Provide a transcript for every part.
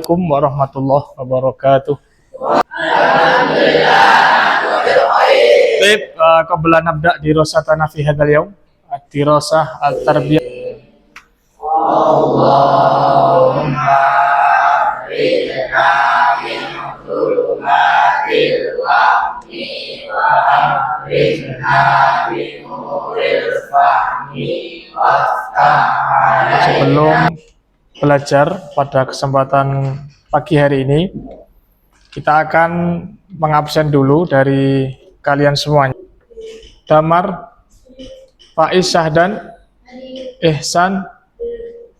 Assalamualaikum warahmatullahi wabarakatuh. Baik, qabla nabda dirasatana fi hadzal yaum, dirasah al-tarbiyah. Allahumma ridna min dhulumatil wahmi wa ridna min nuril fahmi waftah. Sebelum belajar pada kesempatan pagi hari ini, kita akan mengabsen dulu dari kalian semuanya. Damar, Faiz, Syahdan, Ihsan,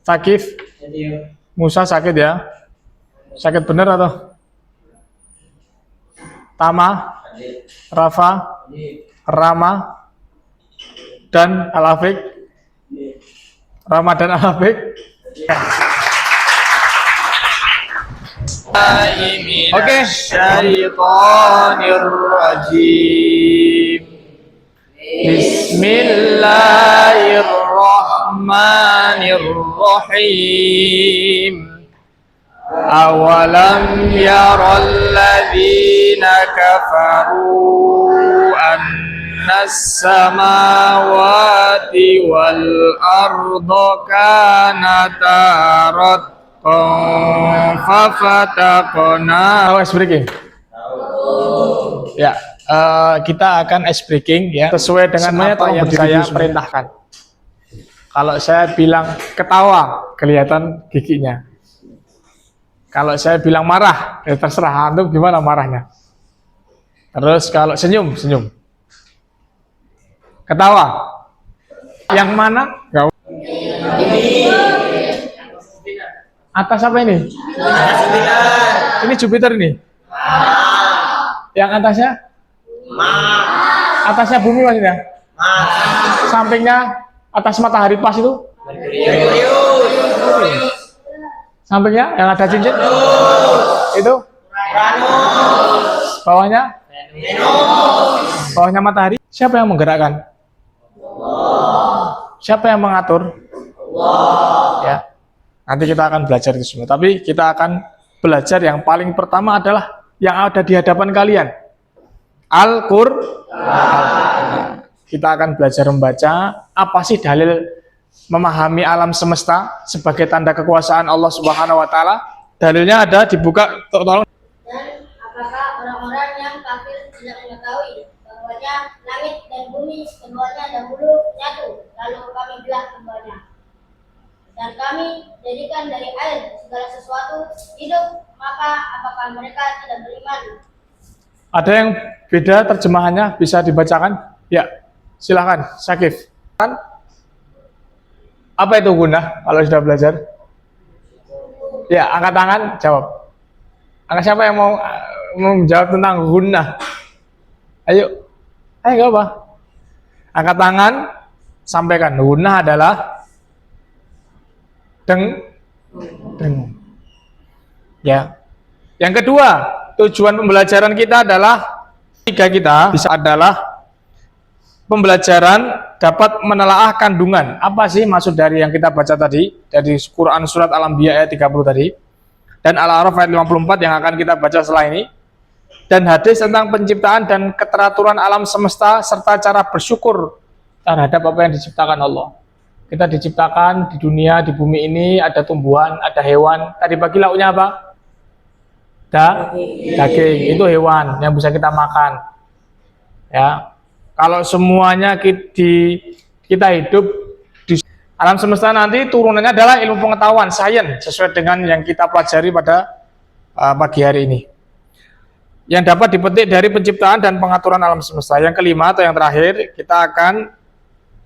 Sakif, Musa sakit ya? Sakit bener atau? Tama, Rafa, Rama, dan Al-Afiq. Ramadan Al-Afiq. Oke. Syaitonirrajim. Bismillahirrahmanirrahim. Awalam yaral ladzina kafaru annas samawati wal arda kanata fafataqna. Ice breaking. Ya, kita akan ice breaking ya, sesuai dengan apa yang saya perintahkan. Kalau saya bilang ketawa, kelihatan giginya. Kalau saya bilang marah, ya terserah antum gimana marahnya. Terus kalau senyum, senyum. Ketawa. Yang mana? Gak. Atas apa ini? Ini Jupiter ini. Yang atasnya? Atasnya bumi maksudnya? Sampingnya atas matahari pas itu? Sampingnya yang ada cincin? Itu? Bawahnya? Bawahnya matahari? Siapa yang menggerakkan? Siapa yang mengatur? Ya. Nanti kita akan belajar itu semua. Tapi kita akan belajar yang paling pertama adalah yang ada di hadapan kalian. Al-Qur'an. Kita akan belajar membaca apa sih dalil memahami alam semesta sebagai tanda kekuasaan Allah Subhanahu wa taala. Dalilnya ada, dibuka, tolong. Dan apakah orang-orang yang kafir tidak mengetahui bahwanya langit dan bumi keduanya dahulu nyatu, lalu kami belah keduanya. Dan kami jadikan dari air segala sesuatu hidup, maka apakah mereka tidak beriman? Ada yang beda terjemahannya, bisa dibacakan? Ya, silakan, Syakif. Apa itu guna kalau sudah belajar? Ya, angkat tangan, jawab. Angkat siapa yang mau menjawab tentang guna? Ayo, gak apa. Angkat tangan, sampaikan. Guna adalah dengung. Ya. Yang kedua, tujuan pembelajaran kita adalah pembelajaran dapat menelaah kandungan. Apa sih maksud dari yang kita baca tadi dari Quran surat Al-Anbiya ayat 30 tadi dan Al-A'raf ayat 54 yang akan kita baca setelah ini, dan hadis tentang penciptaan dan keteraturan alam semesta serta cara bersyukur terhadap apa yang diciptakan Allah. Kita diciptakan di dunia, di bumi ini ada tumbuhan, ada hewan. Tadi pagi lauknya apa? Daging. Itu hewan yang bisa kita makan. Ya. Kalau semuanya kita hidup di alam semesta, nanti turunannya adalah ilmu pengetahuan, sains, sesuai dengan yang kita pelajari pada pagi hari ini. Yang dapat dipetik dari penciptaan dan pengaturan alam semesta. Yang kelima atau yang terakhir, kita akan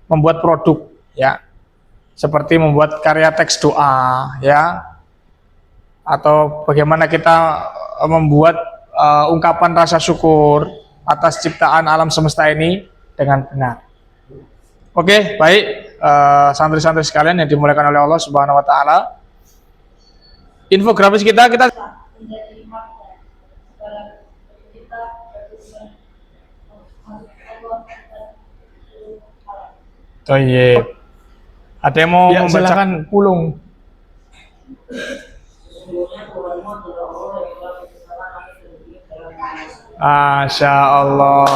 membuat produk, ya. Seperti membuat karya teks doa, ya, atau bagaimana kita membuat ungkapan rasa syukur atas ciptaan alam semesta ini dengan benar. Oke, baik, santri-santri sekalian yang dimuliakan oleh Allah Subhanahu wa taala. Infografis kita Toyib. Ada yang mau membacakan pulung? Masya Allah.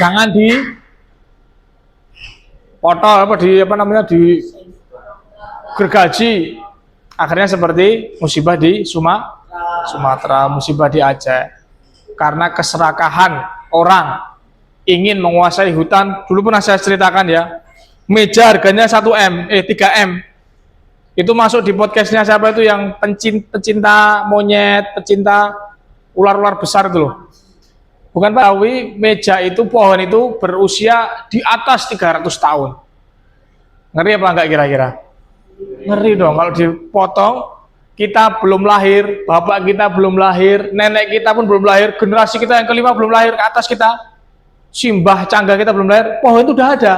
Jangan di potol di gergaji. Akhirnya seperti musibah di Sumatera, musibah di Aceh. Karena keserakahan orang ingin menguasai hutan. Dulu pernah saya ceritakan ya, meja harganya 1M, 3M. Itu masuk di podcastnya siapa itu yang pecinta monyet, pecinta ular-ular besar itu loh. Bukan Pak Awi, meja itu, pohon itu berusia di atas 300 tahun. Ngeri apa enggak kira-kira? Ngeri dong, kalau dipotong, kita belum lahir, bapak kita belum lahir, nenek kita pun belum lahir, generasi kita yang kelima belum lahir, ke atas kita, simbah cangga kita belum lahir, pohon itu udah ada.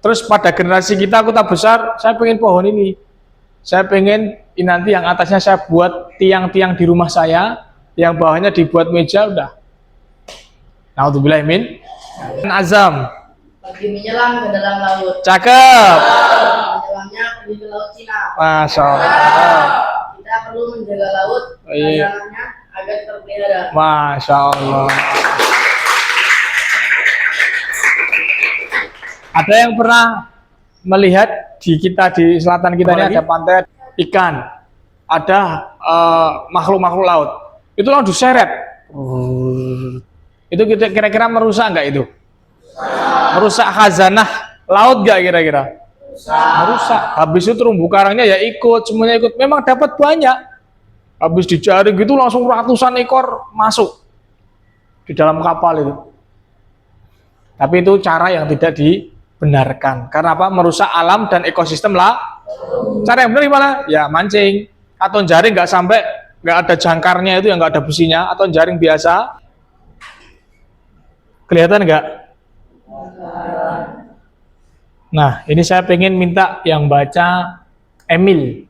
Terus pada generasi kita, kota besar, saya pengen pohon ini. Saya pengen nanti yang atasnya saya buat tiang-tiang di rumah saya, yang bawahnya dibuat meja, udah. Naudzubillah min azam. Pergi menyelam ke dalam laut. Cakep. Menyelamnya pergi ke laut Cina. Masya Allah. Kita perlu menjaga laut dalamnya agar terpelihara. Masya Allah. Ada yang pernah melihat di selatan kita ini ada pantai ikan, ada makhluk-makhluk laut. Itu langsung diseret. Itu kira-kira merusak nggak itu? Merusak khazanah laut nggak kira-kira? Merusak. Habis itu terumbu karangnya ya ikut, semuanya ikut. Memang dapat banyak. Habis dijaring gitu langsung ratusan ekor masuk di dalam kapal itu. Tapi itu cara yang tidak dibenarkan. Karena apa? Merusak alam dan ekosistem lah. Cara yang benar gimana? Ya mancing atau jaring nggak ada jangkarnya itu, yang nggak ada besinya, atau jaring biasa. Kelihatan nggak? Nah, ini saya pengen minta yang baca Emil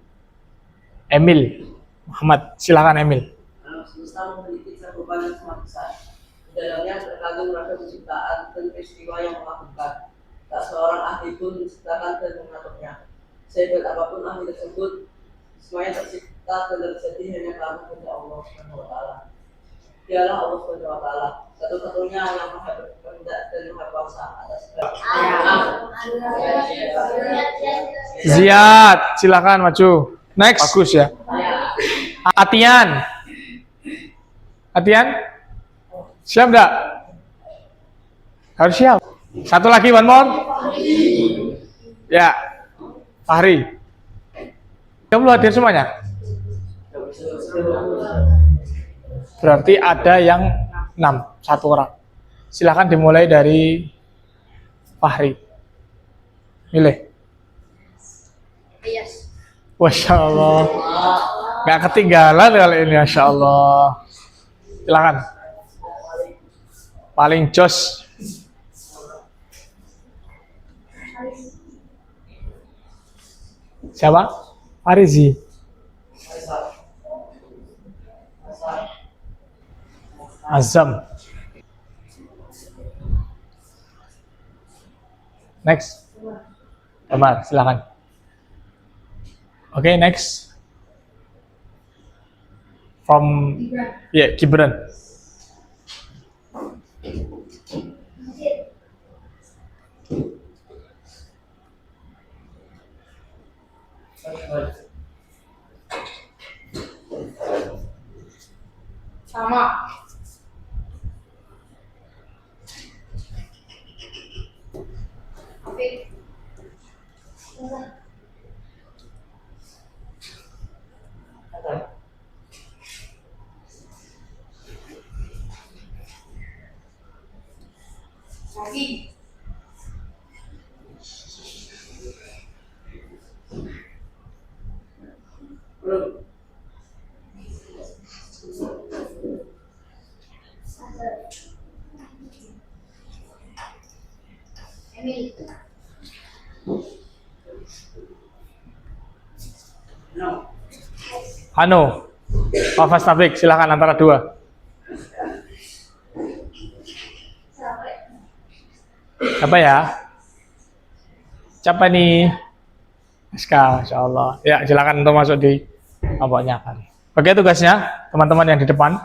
Muhammad, silakan Emil. Alam semesta memiliki cakupan yang sangat besar. Di dalamnya terkandung ragam penciptaan dan peristiwa yang mengagumkan. Tak seorang ahli pun menciptakan dan mengaturnya. Sehebat apapun ahli tersebut, semuanya tercipta dan terjadi hanya karena kehendak Allah Subhanahu wa taala. Dialah Allah Subhanahu wa taala, satu-satunya yang maha berkehendak dan maha kuasa atas segala. Ziyad, silakan maju. Next. Bagus ya. Atian. Siap enggak? Harus siap. Satu lagi, one more. Ya. Fahri. Kamu hadir semuanya? Berarti ada yang 6, satu orang. Silakan dimulai dari Fahri. Milih. Yes. Masya Allah. Gak ketinggalan kali ini, Masya Allah. Silakan. Paling jos. Siapa? Farizi. Azam. Next. Omar, silakan. Oke, next. From Gibran. Sama. Lagi. Belum. Emil. No. Hano. Wafas Tabik, silakan antara dua. Apa ya? Siapa nih? SK, Insya Allah. Ya, silakan untuk masuk di kelompoknya. Oke, tugasnya teman-teman yang di depan.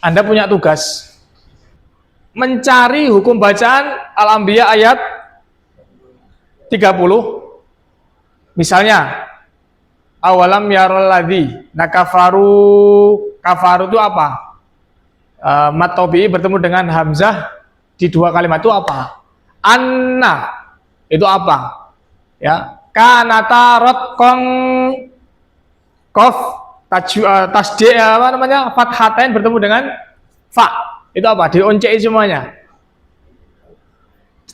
Anda punya tugas mencari hukum bacaan Al-Anbiya ayat 30. Misalnya, awalam yarol ladzi. Nah, kafaru itu apa? Mat Tobi'i bertemu dengan Hamzah di dua kalimat itu apa? Anna itu apa? Ya, kanata rotkong kof tasdi apa namanya fathatain bertemu dengan fa itu apa? Dioncei semuanya.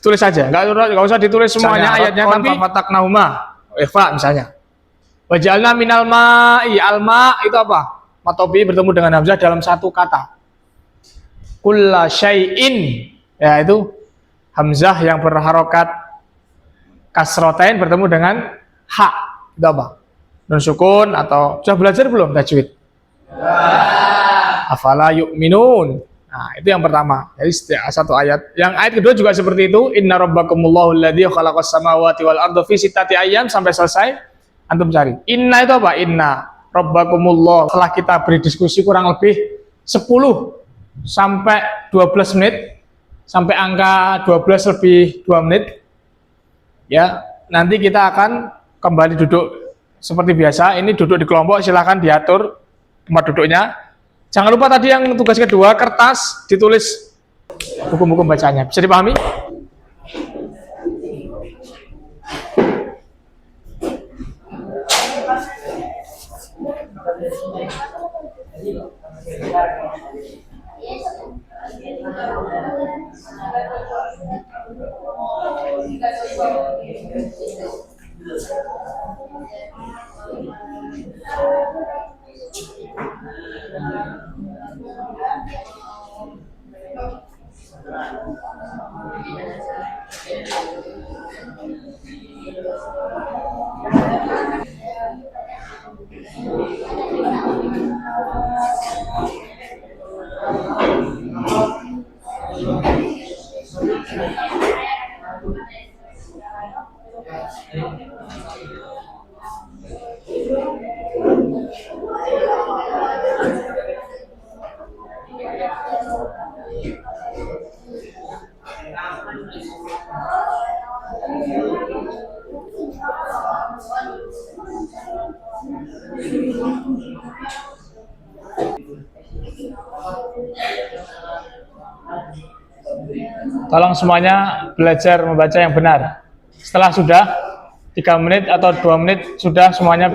Tulis saja, nggak usah ditulis semuanya misalnya, ayatnya, tapi fataknahuma fa misalnya. Wajalna minal ma'i, alma itu apa? Matobi bertemu dengan Hamzah dalam satu kata. Kulla syai'in, ya itu Hamzah yang berharokat kasrotain bertemu dengan ha, itu apa? Nun sukun atau sudah belajar belum tajwid? Afala yu'minun. Nah, itu yang pertama. Jadi satu ayat. Yang ayat kedua juga seperti itu. Inna rabbakumullahu alladzi khalaqas samawati wal arda fi sittati ayyam sampai selesai. Antum cari. Inna itu apa? Inna rabbakumullah. Setelah kita beri diskusi kurang lebih 10 sampai 12 menit sampai angka 12 lebih 2 menit. Ya, nanti kita akan kembali duduk seperti biasa. Ini duduk di kelompok, silahkan diatur tempat duduknya. Jangan lupa tadi yang tugas kedua, kertas ditulis hukum-hukum bacanya. Bisa dipahami? Tolong semuanya belajar membaca yang benar. Setelah sudah 3 menit atau 2 menit sudah semuanya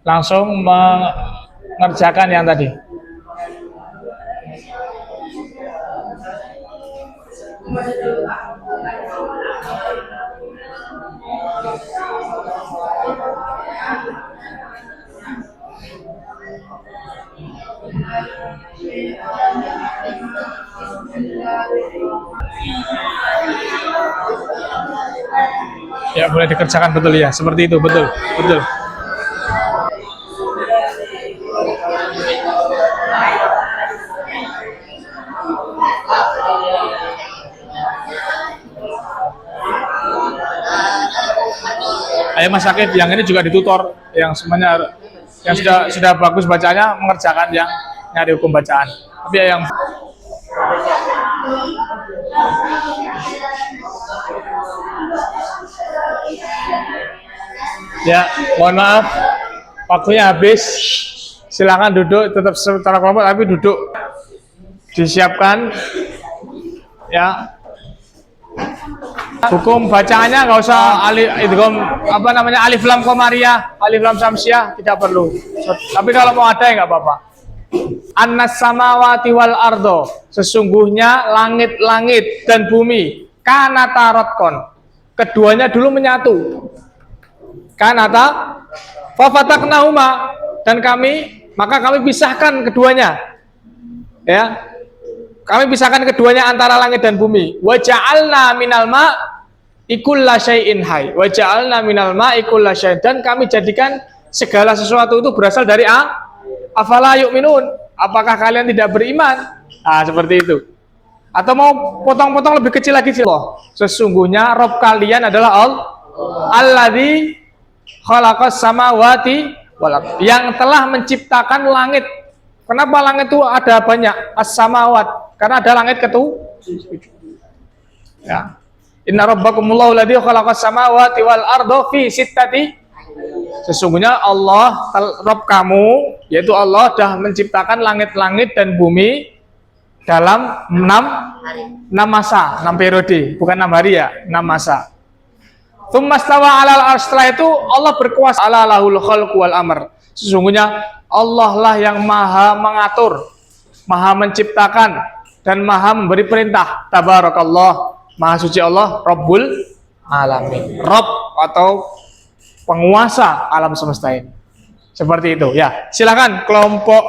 langsung mengerjakan yang tadi. Ya, boleh dikerjakan betul ya, seperti itu, betul, betul. Ayo Mas Akib, yang ini juga ditutor, yang semuanya yang sudah bagus bacanya mengerjakan yang nyari hukum bacaan. Tapi yang ya, mohon maaf, waktunya habis. Silakan duduk, tetap secara kelompok tapi duduk. Disiapkan, ya. Hukum bacaannya nggak usah alif lam komariah, alif lam samsiah, tidak perlu. Tapi kalau mau ada ya nggak apa-apa. Annas samawati wal ardo, sesungguhnya langit-langit dan bumi, kanata rotkon, keduanya dulu menyatu. Kanata fafataknahuma, dan maka kami pisahkan keduanya. Ya. Kami pisahkan keduanya antara langit dan bumi. Wa ja'alna minal ma ikulla syai'in hayy. Wa ja'alna minal ma ikulla syai'in, dan kami jadikan segala sesuatu itu berasal dari afala yu'minun. Apakah kalian tidak beriman? Nah, seperti itu. Atau mau potong-potong lebih kecil lagi, sesungguhnya Rob kalian adalah Alladzi khalaqas samawati wal ardh. Yang telah menciptakan langit. Kenapa langit itu ada banyak? As-samawat. Karena ada langit ya. Inna rabbakumullahu alladzi khalaqas samawati wal ardha fi sittati. Sesungguhnya Allah, Rabb kamu, yaitu Allah dah menciptakan langit-langit dan bumi dalam 6 masa, 6 periode, bukan 6 hari ya, 6 masa. Tsummastawa 'alal arsy, setelah itu Allah berkuasa, ala lahul khalqu wal amr. Sesungguhnya Allah lah yang maha mengatur, maha menciptakan dan maha memberi perintah. Tabarakallah, maha suci Allah, Rabbul alamin. Rabb atau penguasa alam semesta ini. Seperti itu ya. Silakan kelompok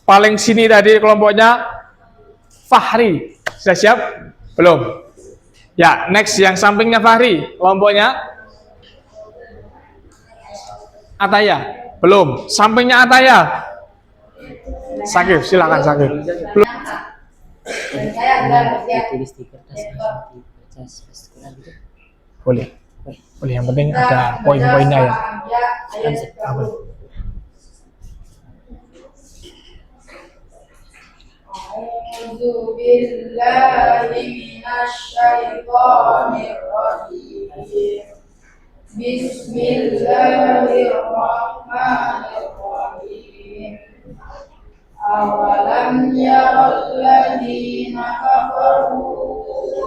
paling sini tadi kelompoknya Fahri. Sudah siap? Belum. Ya, next yang sampingnya Fahri, kelompoknya Ataya. Belum. Sampingnya Ataya. Sakif, silakan Sakif. Belum. Boleh. Boleh, yang penting ada poin-poinnya ya. A'udzu billahi minasy syaithanir rajim. Bismillahirrahmanirrahim. Awalam yaral ladzina kafaru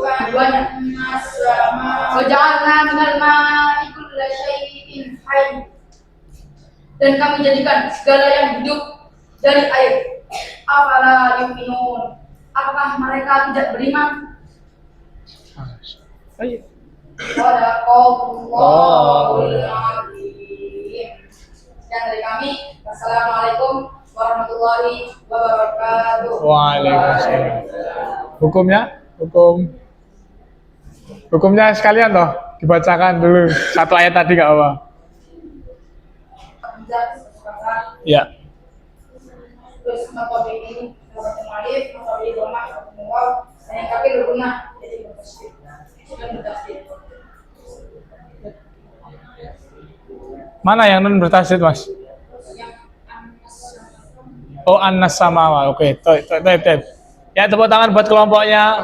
anna as-samaa waja'alna minal maa'i kulla syai'in hayy. Dan kami jadikan segala yang hidup dari air. Afala yu'minun. Apakah mereka tidak beriman? Shadaqallahul azim. Dan dari kami, wassalamualaikum warahmatullahi wabarakatuh. Waalaikumsalam. Hukumnya sekalian toh dibacakan dulu satu ayat tadi nggak apa? Ya. Terus maka ini alif, maka doma, waw, yang kaki berguna jadi bertasbih. Mana yang nun bertasydid Mas? Oh, Annas Samawa. Oke, tep. Ya, tepuk tangan buat kelompoknya.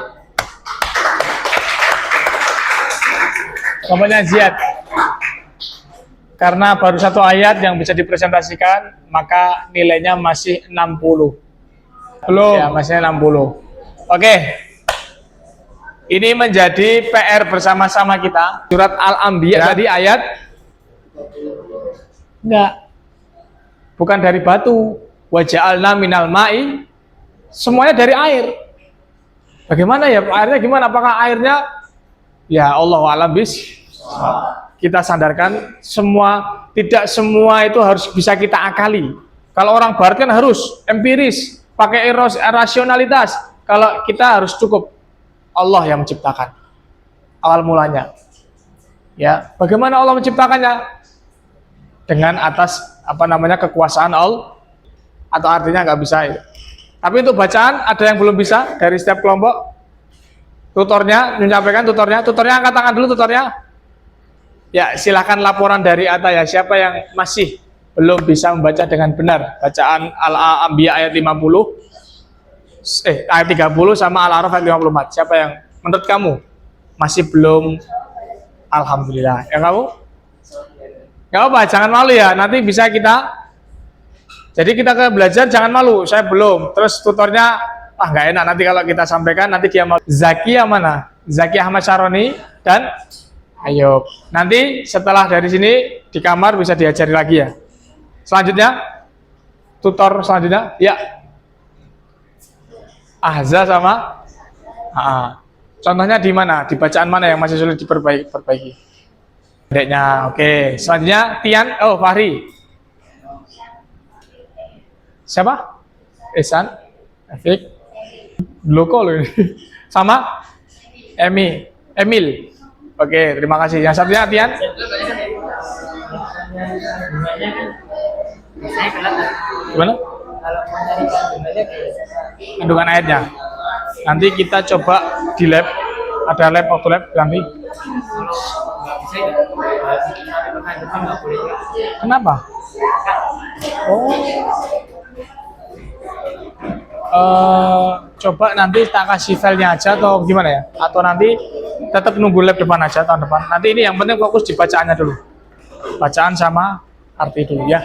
Kelompoknya Ziyad. Karena baru satu ayat yang bisa dipresentasikan, maka nilainya masih 60. Belum. Ya, masih 60. Oke. Ini menjadi PR bersama-sama kita. Surat Al-Anbiya tadi ayat enggak. Bukan dari batu. Waja'alna minal ma'i, semuanya dari air. Bagaimana ya airnya gimana? Apakah airnya ya Allah alam bis? Kita sandarkan tidak semua itu harus bisa kita akali. Kalau orang barat kan harus empiris, pakai rasionalitas. Kalau kita harus cukup Allah yang menciptakan awal mulanya. Ya, bagaimana Allah menciptakannya? Dengan atas kekuasaan Allah. Atau artinya nggak bisa ya. Tapi untuk bacaan ada yang belum bisa dari setiap kelompok. Tutornya menyampaikan tutornya angkat tangan dulu tutornya. Ya, silakan laporan dari Ataya siapa yang masih belum bisa membaca dengan benar bacaan Al-Anbiya ayat 50 ayat 30 sama Al-A'raf ayat 54. Siapa yang menurut kamu masih belum? Alhamdulillah. Ya kamu? Nggak apa, jangan malu ya. Nanti bisa kita. Jadi kita ke belajar jangan malu, saya belum. Terus tutornya, nggak enak nanti kalau kita sampaikan, nanti dia mau. Zaki yang mana? Zaki Ahmad Syaroni dan Ayub. Nanti setelah dari sini di kamar bisa diajari lagi ya. Selanjutnya, tutor selanjutnya, ya. Ahza sama contohnya di mana? Di bacaan mana yang masih sulit diperbaiki? Adeknya, oke. Selanjutnya, Tian, Fahri. Siapa? Ihsan, Afik, Loko loh ini. Sama Emil. Oke, terima kasih. Yang satunya Tian. Gimana? Kandungan ayatnya. Nanti kita coba di lab. Ada lab waktu lab nanti. Kenapa? Oh. Coba nanti tak kasih filenya aja atau gimana ya? Atau nanti tetap nunggu lab depan aja tahun depan. Nanti ini yang penting fokus di bacaannya dulu. Bacaan sama arti dulu ya.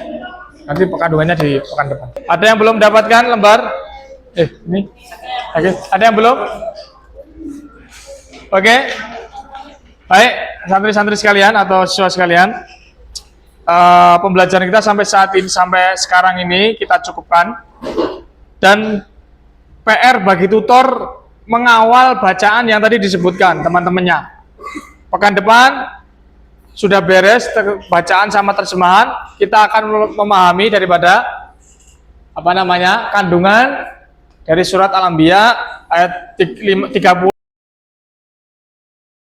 Nanti kandungannya di pekan depan. Ada yang belum dapatkan lembar? Ini. Oke, ada yang belum? Oke. Baik, santri-santri sekalian atau siswa sekalian. Pembelajaran kita sampai saat ini, sampai sekarang ini kita cukupkan. Dan PR bagi tutor mengawal bacaan yang tadi disebutkan teman-temannya. Pekan depan sudah beres bacaan sama terjemahan, kita akan memahami daripada kandungan dari surat Al-Anbiya ayat 30